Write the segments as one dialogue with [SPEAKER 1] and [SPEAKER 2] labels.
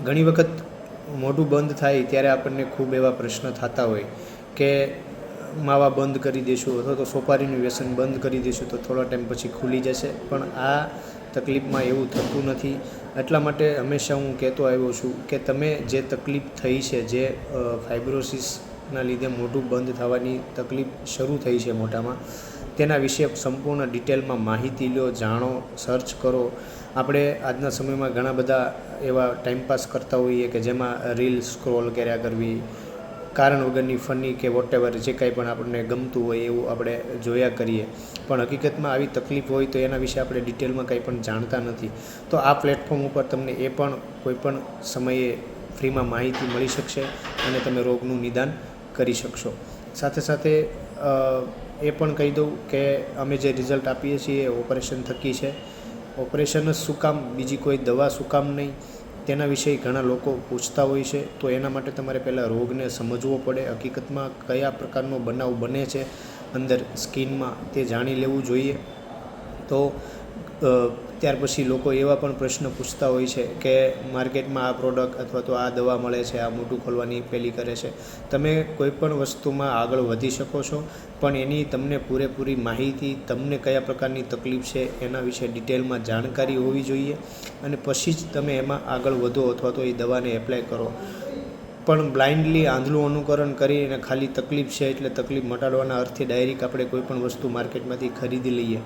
[SPEAKER 1] ઘણી વખત મોઢું બંધ થાય ત્યારે આપણને ખૂબ એવા પ્રશ્ન થતા હોય કે માવા બંધ કરી દઈશું અથવા તો સોપારીનું વ્યસન બંધ કરી દઈશું તો થોડા ટાઈમ પછી ખુલી જશે, પણ આ તકલીફમાં એવું થતું નથી. એટલા માટે હંમેશા હું કહેતો આવ્યો છું કે તમે જે તકલીફ થઈ છે, જે ફાઇબ્રોસિસના લીધે મોઢું બંધ થવાની તકલીફ શરૂ થઈ છે મોઢામાં, તેના વિશે સંપૂર્ણ ડિટેલમાં માહિતી લો, જાણો, સર્ચ કરો. આપણે આજના સમયમાં ઘણા બધા એવા ટાઈમપાસ કરતા હોઈએ કે જેમાં રીલ સ્ક્રોલ કર્યા કરવી, કારણ વગરની ફની કે વોટેવર જે કાંઈ પણ આપણને ગમતું હોય એવું આપણે જોયા કરીએ, પણ હકીકતમાં આવી તકલીફ હોય તો એના વિશે આપણે ડિટેલમાં કંઈ પણ જાણતા નથી. તો આ પ્લેટફોર્મ ઉપર તમને એ પણ કોઈપણ સમયે ફ્રીમાં માહિતી મળી શકશે અને તમે રોગનું નિદાન કરી શકશો. સાથે સાથે એ પણ કહી દઉં કે અમે જે રિઝલ્ટ આપીએ છીએ એ ઓપરેશન થકી છે. ઓપરેશન જ શું કામ, બીજી કોઈ દવા શું કામ નહીં, તેના વિશે ઘણા લોકો પૂછતા હોય છે. તો એના માટે તમારે પહેલાં રોગને સમજવો પડે, હકીકતમાં કયા પ્રકારનો બનાવ બને છે અંદર સ્કિનમાં તે જાણી લેવું જોઈએ. તો ત્યાર પછી લોકો એવા પણ પ્રશ્ન પૂછતા હોય છે કે માર્કેટમાં આ પ્રોડક્ટ અથવા તો આ દવા મળે છે, આ મોઢું ખોલવાની પેલી કરે છે. તમે કોઈપણ વસ્તુમાં આગળ વધી શકો છો, પણ એની તમને પૂરેપૂરી માહિતી, તમને કયા પ્રકારની તકલીફ છે એના વિશે ડિટેલમાં જાણકારી હોવી જોઈએ અને પછી જ તમે એમાં આગળ વધો અથવા તો એ દવાને એપ્લાય કરો. પણ બ્લાઇન્ડલી આંધળું અનુકરણ કરીને ખાલી તકલીફ છે એટલે તકલીફ મટાડવાના અર્થે ડાયરેક્ટ આપણે કોઈપણ વસ્તુ માર્કેટમાંથી ખરીદી લઈએ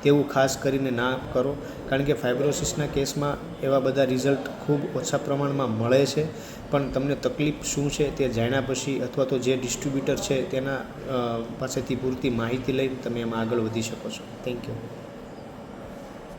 [SPEAKER 1] તેવું ખાસ કરીને ના કરો. કારણ કે ફાઇબ્રોસિસના કેસમાં એવા બધા રિઝલ્ટ ખૂબ ઓછા પ્રમાણમાં મળે છે, પણ તમને તકલીફ શું છે તે જાણ્યા પછી અથવા તો જે ડિસ્ટ્રીબ્યુટર છે તેના પાસેથી પૂરતી માહિતી લઈને તમે એમાં આગળ વધી શકો છો. Thank you.